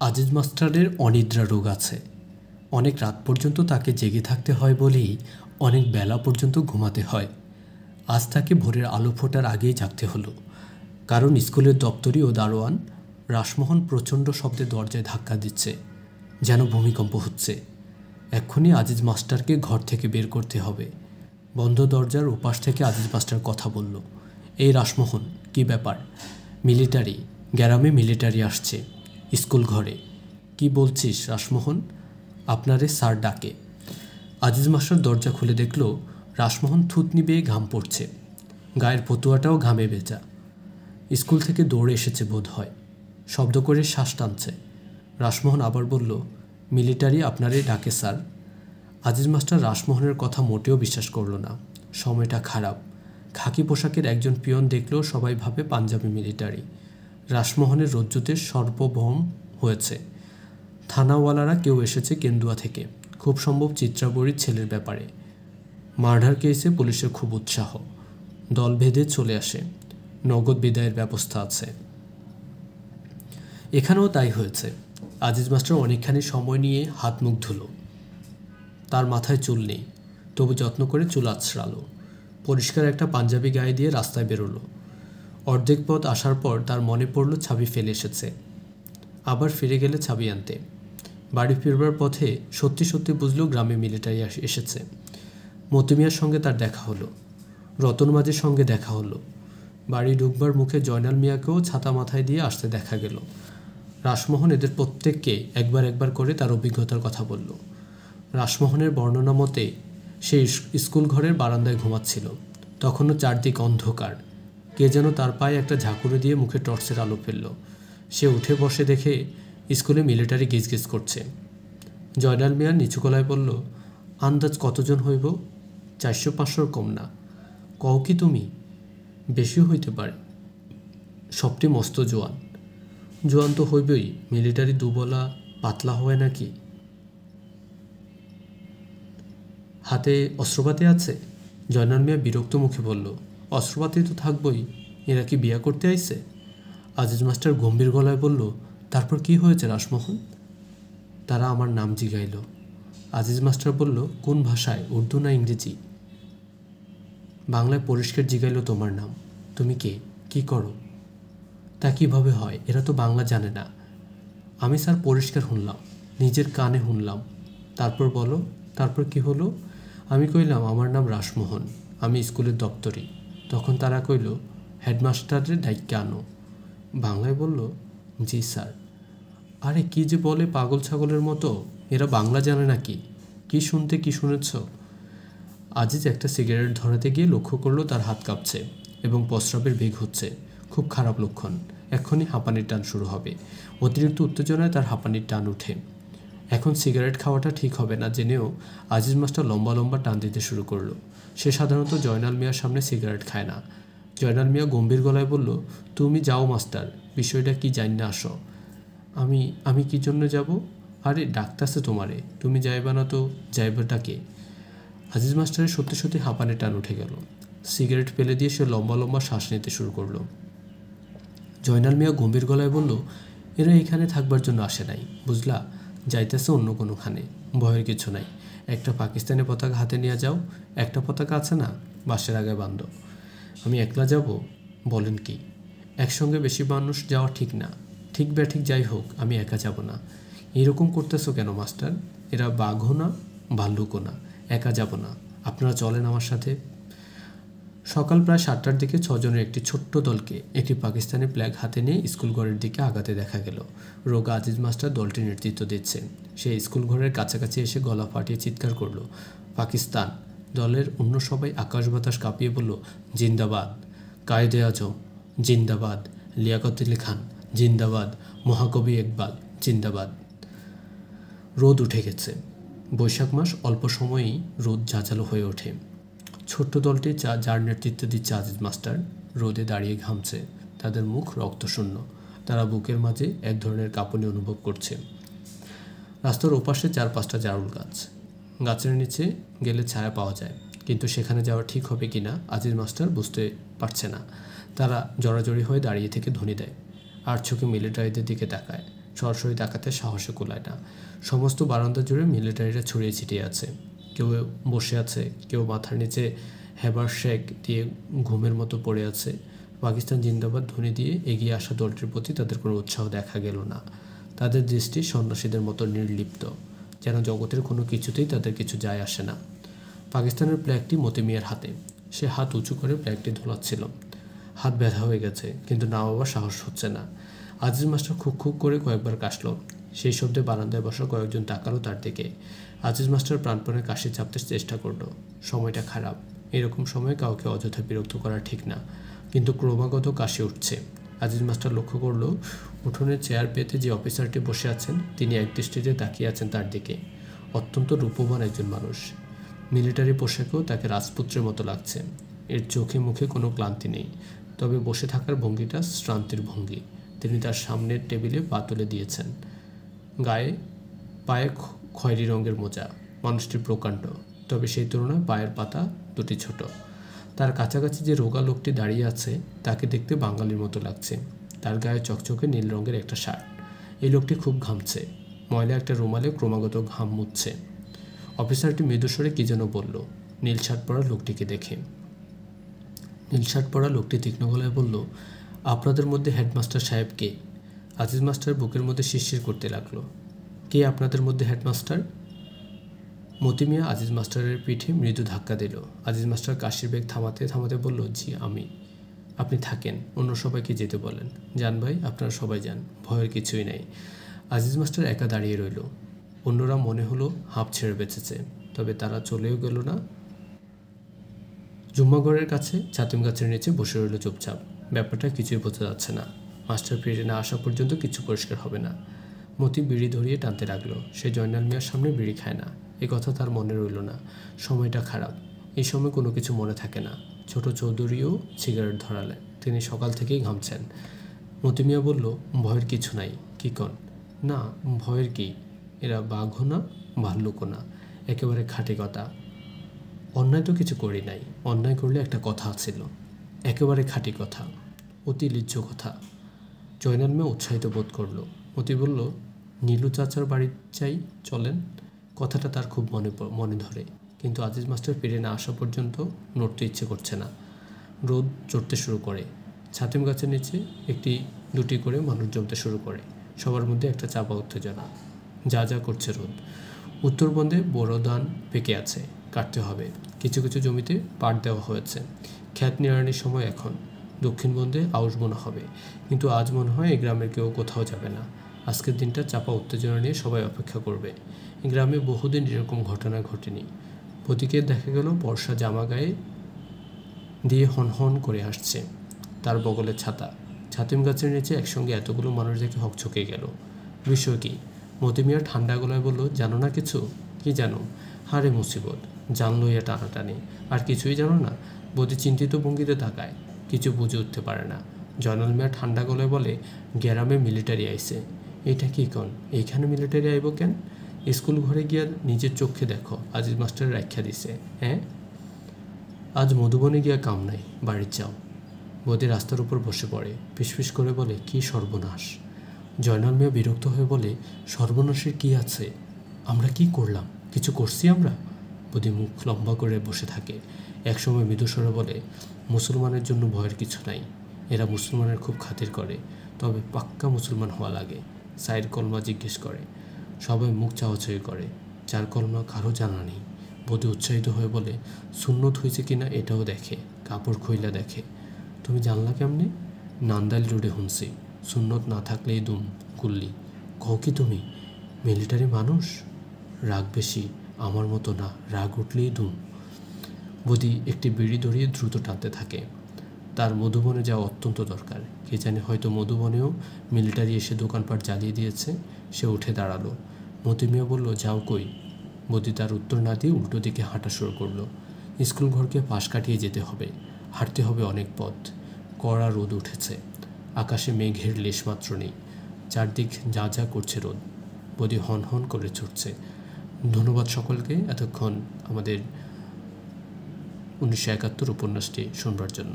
আজিজ মাস্টারের অনিদ্রা রোগ আছে। অনেক রাত পর্যন্ত তাকে জেগে থাকতে হয় বলেই অনেক বেলা পর্যন্ত ঘুমাতে হয়। আজ তাকে ভোরের আলো ফোটার আগেই জাগতে হলো, কারণ স্কুলের দপ্তরি ও দারোয়ান রাসমোহন প্রচণ্ড শব্দে দরজায় ধাক্কা দিচ্ছে, যেন ভূমিকম্প হচ্ছে। এক্ষুনি আজিজ মাস্টারকে ঘর থেকে বের করতে হবে। বন্ধ দরজার ওপাশ থেকে আজিজ মাস্টার কথা বলল, এই রাসমোহন, কি ব্যাপার? মিলিটারি, গ্রামে মিলিটারি আসছে স্কুল ঘরে। কি বলছিস রাসমোহন? আপনারে স্যার ডাকে। আজিজ মাস্টার দরজা খুলে দেখল রাসমোহন থুতনি বেয়ে ঘাম পড়ছে, গায়ের ফতুয়াটাও ঘামে ভেজা। স্কুল থেকে দৌড়ে এসেছে বোধ হয়, শব্দ করে শ্বাস টানছে। রাসমোহন আবার বলল, মিলিটারি আপনারে ডাকে স্যার। আজিজ মাস্টার রাসমোহনের কথা মোটেও বিশ্বাস করল না। সময়টা খারাপ। খাকি পোশাকের একজন পিয়ন দেখলেও সবাই ভাবে পাঞ্জাবি মিলিটারি। রাসমোহনের রজ্জুতে সর্বভৌম হয়েছে। থানাওয়ালারা কেউ এসেছে কেন্দুয়া থেকে, খুব সম্ভব চিত্রাবরীর ছেলের ব্যাপারে। মার্ডার কেসে পুলিশের খুব উৎসাহ, দল ভেদে চলে আসে, নগদ বিদায়ের ব্যবস্থা আছে। এখানেও তাই হয়েছে। আজিজ মাস্টার অনেকখানি সময় নিয়ে হাত মুখ ধুলো। তার মাথায় চুল নেই, তবু যত্ন করে চুল আছড়ালো। পরিষ্কার একটা পাঞ্জাবি গায়ে দিয়ে রাস্তায় বেরোলো। অর্ধেক পথ আসার পর তার মনে পড়ল চাবি ফেলে এসেছে। আবার ফিরে গেলে চাবি আনতে। বাড়ি ফিরবার পথে সত্যি সত্যি বুঝল গ্রামে মিলিটারি এসেছে। মতিমিয়ার সঙ্গে তার দেখা হলো, রতন মাঝির সঙ্গে দেখা হলো। বাড়ি ঢুকবার মুখে জয়নাল মিয়াকেও ছাতা মাথায় দিয়ে আসতে দেখা গেল। রাসমোহন এদের প্রত্যেককে একবার একবার করে তার অভিজ্ঞতার কথা বলল। রাসমোহনের বর্ণনা মতে সে স্কুল ঘরের বারান্দায় ঘুমাচ্ছিল। তখনও চারদিক অন্ধকার। কে যেন তার পায়ে একটা ঝাঁকুনি দিয়ে মুখে টর্চের আলো ফেলল। সে উঠে বসে দেখে স্কুলে মিলিটারি গিজগিজ করছে। জয়নাল মিয়া নিচু গলায় বলল, আন্দাজ কতজন হইব? 400-500 কম না। কও কি তুমি? বেশিও হইতে পারে। সবটি মস্ত জোয়ান। জোয়ান তো হইবই, মিলিটারি দুবলা পাতলা হয় নাকি? হাতে অস্ত্রপাতি আছে? জয়নাল মিয়া বিরক্ত মুখে বলল, অস্ত্রপাতি তো থাকবই, এরা কি বিয়া করতে আইছে? আজিজ মাস্টার গম্ভীর গলায় বলল, তারপর কি হয়েছে রাসমোহন? তারা আমার নাম জিগাইল। আজিজ মাস্টার বলল, কোন ভাষায়, উর্দু না ইংরেজি? বাংলায় পরিষ্কার জিগাইল তোমার নাম। তুমি কে, কি করো? তা কীভাবে হয়, এরা তো বাংলা জানে না। আমি স্যার পরিষ্কার শুনলাম, নিজের কানে শুনলাম। তারপর বলো, তারপর কি হলো? আমি কইলাম আমার নাম রাসমোহন, আমি স্কুলের দপ্তরি। তখন তারা কইল, হেডমাস্টারের ডাইক্যে আনো। বাংলায় বলল, জি স্যার। আরে কি যে বলে পাগল ছাগলের মতো, এরা বাংলা জানে নাকি? কি শুনতে কি শুনেছ? আজিজ একটা সিগারেট ধরাতে গিয়ে লক্ষ্য করলো তার হাত কাঁপছে এবং প্রস্রাবের বেগ হচ্ছে। খুব খারাপ লক্ষণ। এক্ষুনি হাঁপানির টান শুরু হবে। অতিরিক্ত উত্তেজনায় তার হাঁপানির টান ওঠে। এখন সিগারেট খাওয়াটা ঠিক হবে না জেনেও আজিজ মাস্টার লম্বা লম্বা টান দিতে শুরু করলো। সে সাধারণত জয়নাল মিয়ার সামনে সিগারেট খায় না। জয়নাল মিয়া গম্ভীর গলায় বলল, তুমি যাও মাস্টার, বিষয়টা কি জানি না আসো। আমি কি জন্য যাব? আরে ডাকতাছে তোমারে, তুমি যাইবা না তো যাইবাটাকে? আজিজ মাস্টারের সত্যি সত্যি হাঁপানি টান উঠে গেল। সিগারেট ফেলে দিয়ে সে লম্বা লম্বা শ্বাস নিতে শুরু করলো। জয়নাল মিয়া গম্ভীর গলায় বলল, এরা এখানে থাকবার জন্য আসে নাই, বুঝলা, যাইতেছে অন্য কোনোখানে। ভয়ের কিছু নাই। একটা পাকিস্তানি পতাকা হাতে নিয়ে যাও। একটা পতাকা আছে না, বাসের আগে বান্ধ। আমি একলা যাব? বলেন কি? একসঙ্গে বেশি মানুষ যাওয়া ঠিক না। ঠিক ব্যাঠিক যাই হোক, আমি একা যাব না। এরকম করতেছো কেন মাস্টার? এরা বাঘও না, ভাল্লুকও না। একা যাব না, আপনারা চলেন আমার সাথে। সকাল প্রায় 7টার দিকে 6 জনের একটি ছোট্ট দলকে একটি পাকিস্তানি ফ্ল্যাগ হাতে নিয়ে স্কুল ঘরের দিকে আগাতে দেখা গেল। রোগা আজিজ মাস্টার দলটির নেতৃত্ব দিচ্ছে। সে স্কুল ঘরের কাছাকাছি এসে গলা ফাটিয়ে চিৎকার করলো, পাকিস্তান! দলের অন্য সবাই আকাশ বাতাস কাঁপিয়ে বলল, জিন্দাবাদ! কায়েদে আজম জিন্দাবাদ! লিয়াকত আলী খান জিন্দাবাদ! মহাকবি ইকবাল জিন্দাবাদ! রোদ উঠে গেছে। বৈশাখ মাস, অল্প সময়েই রোদ ঝাঁঝালো হয়ে ওঠে। ছোট্ট দলটি যার নেতৃত্ব দিচ্ছে আজিজ মাস্টার রোদে দাঁড়িয়ে ঘামছে। তাদের মুখ রক্তশূন্য। তারা বুকের মাঝে এক ধরনের কাঁপুনি অনুভব করছে। রাস্তার ওপাশে 4-5টা জারুল গাছ। গাছের নিচে গেলে ছায়া পাওয়া যায়, কিন্তু সেখানে যাওয়া ঠিক হবে কি না আজিজ মাস্টার বুঝতে পারছে না। তারা জড়াজড়ি হয়ে দাঁড়িয়ে থেকে ধ্বনি দেয়, আর চোখে মিলিটারিদের দিকে তাকায়। সরাসরি তাকাতে সাহসে কুলায় না। সমস্ত বারান্দা জুড়ে মিলিটারিরা ছড়িয়ে ছিটিয়ে আছে। কেউ বসে আছে, কেউ মাথার নিচে হেবার শেক দিয়ে ঘুমের মতো পড়ে আছে। পাকিস্তান জিন্দাবাদ ধ্বনি দিয়ে এগিয়ে আসা দলটির প্রতি তাদের কোনো উৎসাহ দেখা গেল না। তাদের দৃষ্টি সন্ন্যাসীদের মতো নির্লিপ্ত, যেন জগতের কোনো কিছুতেই তাদের কিছু যায় আসে না। পাকিস্তানের ফ্ল্যাগটি মতি মিয়ার হাতে। সে হাত উঁচু করে ফ্ল্যাগটি ধোলাচ্ছিল। হাত ব্যথা হয়ে গেছে, কিন্তু নামাবার সাহস হচ্ছে না। আজিজ মাস্টার খুক খুক করে কয়েকবার কাশল। সেই শব্দে বারান্দায় বসা কয়েকজন তাকালো তার দিকে। আজিজ মাস্টার প্রাণপণে কাশি চাপতে চেষ্টা করলো। সময়টা খারাপ, এরকম সময় কাউকে অযথা বিরক্ত করা ঠিক না, কিন্তু ক্রমাগত কাশি উঠছে। আজিজ মাস্টার লক্ষ্য করলো উঠোনে চেয়ার পেতে যে অফিসারটি বসে আছেন তিনি একদৃষ্টিতে তাকিয়ে আছেন তার দিকে। অত্যন্ত রূপবান একজন মানুষ। মিলিটারি পোশাকেও তাকে রাজপুত্রের মতো লাগছে। এর চোখে মুখে কোনো ক্লান্তি নেই, তবে বসে থাকার ভঙ্গিটা শ্রান্তির ভঙ্গি। তিনি তার সামনের টেবিলে পা তুলে দিয়েছেন। পায়ে খয়েরি রঙের মোজা। মানুষটি প্রকাণ্ড, তবে সেই তুলনায় পায়ের পাতা দুটি ছোট। তার কাছাকাছি যে রোগা লোকটি দাঁড়িয়ে আছে তাকে দেখতে বাঙালির মতো লাগছে। তার গায়ে চকচকে নীল রঙের একটা শার্ট। এই লোকটি খুব ঘামছে। ময়লা একটা রুমালে ক্রমাগত ঘাম মুছছে। অফিসারটি মৃদুস্বরে কী যেন বলল নীল শার্ট পরা লোকটিকে দেখে। নীল শার্ট পরা লোকটি তীক্ষ্ণ গলায় বলল, আপনাদের মধ্যে হেডমাস্টার সাহেব কে? আজিজ মাস্টার বুকের মধ্যে শিরশির করতে লাগলো। কে আপনাদের মধ্যে হেডমাস্টার? মতি মিয়া আজিজ মাস্টারের পিঠে মৃদু ধাক্কা দিল। আজিজ মাস্টার কাশির বেগ থামাতে থামাতে বলল, জি আমি। আপনি থাকেন, অন্য সবাইকে যেতে বলেন। যান ভাই, আপনারা সবাই যান, ভয়ের কিছুই নাই। আজিজ মাস্টার একা দাঁড়িয়ে রইল। অন্যরা মনে হলো হাঁপ ছেড়ে বেঁচেছে, তবে তারা চলেও গেল না। জুম্মাগড়ের কাছে ছাতিম গাছের নিচে বসে রইল চুপচাপ। ব্যাপারটা কিছুই বোঝা যাচ্ছে না। মাস্টার ফিরে না আসা পর্যন্ত কিছু পরিষ্কার হবে না। মতি বিড়ি ধরিয়ে টানতে লাগলো। সে জয়নাল মিয়ার সামনে বিড়ি খায় না, এ কথা তার মনে রইল না। সময়টা খারাপ, এই সময় কোনো কিছু মনে থাকে না। ছোট চৌধুরীও সিগারেট ধরালেন। তিনি সকাল থেকেই ঘামছেন। মতি মিয়া বলল, ভয়ের কিছু নাই। কি কন? না, ভয়ের কি? এরা বাঘও না, ভাল্লুকও না, একেবারে খাঁটি কথা। অন্যায় তো কিছু করি নাই, অন্যায় করলে একটা কথা ছিল। একেবারে খাঁটি কথা, অতি লিজ্জ কথা। জয়নাল মিয়া উৎসাহিত বোধ করল। মতি বলল, নীলু চাচার বাড়ি চাই, চলেন। কথাটা তার খুব মনে ধরে, কিন্তু আজিজ মাস্টার ফিরে না আসা পর্যন্ত নড়তে ইচ্ছে করছে না। রোদ চড়তে শুরু করে। ছাতিম গাছের নিচে একটি দুটি করে মানুষ জমতে শুরু করে। সবার মধ্যে একটা চাপা উত্তেজনা। যা যা করছে রোদ। উত্তরবঙ্গে বড় ধান পেকে আছে, কাটতে হবে। কিছু কিছু জমিতে পাট দেওয়া হয়েছে। খ্যাত নিড়ানির সময় এখন। দক্ষিণবঙ্গে আউশ বোনা হবে, কিন্তু আজ মনে হয় এই গ্রামের কেউ কোথাও যাবে না। আজকের দিনটা চাপা উত্তেজনা নিয়ে সবাই অপেক্ষা করবে। গ্রামে বহুদিন এরকম ঘটনা ঘটেনি। প্রতীকের দেখা গেল বর্ষা জামা গায়ে দিয়ে হনহন করে আসছে, তার বগলে ছাতা। ছাতিম গাছের নিচে একসঙ্গে এতগুলো মানুষ দেখে হকচকে গেল। বিষয় কি? মতি মিয়া ঠান্ডা গলায় বলল, জানো না কিছু? কি জানো? হারে মুসিবত, জানলো এটা টানাটানি। আর কিছুই জানো না? বদি চিন্তিত ভঙ্গিতে তাকায়, কিছু বুঝে উঠতে পারে না। জয়নাল মিয়া ঠান্ডা গলায় বলে, গ্রামে মিলিটারি আইছে। এটা কি কন? এইখানে মিলিটারি আইব কেন? স্কুল ঘরে গিয়া নিজের চোখে দেখো, আজিজ মাস্টার রাখ্যা দিছে। হ্যাঁ, আজ মধুবনে গিয়া কাম নাই, বাড়ির যাও। বদি রাস্তার উপর বসে পড়ে, ফিসফিস করে বলে, কি সর্বনাশ। জয়নাল মিয়া বিরক্ত হয়ে বলে, সর্বনাশের কি আছে? আমরা কি করলাম? কিছু করছি আমরা? বদি মুখ লম্বা করে বসে থাকে। একসময় মৃদুস্বরে বলে, মুসলমানের জন্য ভয়ের কিছু নাই। এরা মুসলমানের খুব খাতির করে, তবে পাক্কা মুসলমান হওয়া লাগে। সাইর কলমা জিজ্ঞেস করে। সবাই মুখ চাওয়াচাই করে। চার কলমা কারো জানা নেই। বদি উৎসাহিত হয়ে বলে, সুন্নত হয়েছে কিনা এটাও দেখে, কাপড় খইলা দেখে। তুমি জানলা কেমনে? নান্দাইল রোডে হুনছি, সুন্নত না থাকলেই দুম গুল্লি। কও কি তুমি? মিলিটারি মানুষ? রাগ বেশি, আমার মতো না, রাগ উঠলেই দুম। বদি একটি বিড়ি ধরিয়ে দ্রুত টানতে থাকে। তার মধুবনে যাওয়া অত্যন্ত দরকার। কে জানে হয়তো মধুবনেও মিলিটারি এসে দোকানপাট জ্বালিয়ে দিয়েছে। সে উঠে দাঁড়ালো। মতি মিয়া বলল, যাও কই? বদি তার উত্তর না দিয়ে উল্টো দিকে হাঁটা শুরু করলো। স্কুল ঘরকে পাশ কাটিয়ে যেতে হবে, হাঁটতে হবে অনেক পথ। কড়া রোদ উঠেছে, আকাশে মেঘের লেশমাত্র নেই। চারদিক যা যা করছে রোদ। বদি হন হন করে ছুটছে। ধন্যবাদ সকলকে এতক্ষণ আমাদের 1971 উপন্যাসটি শুনবার জন্য।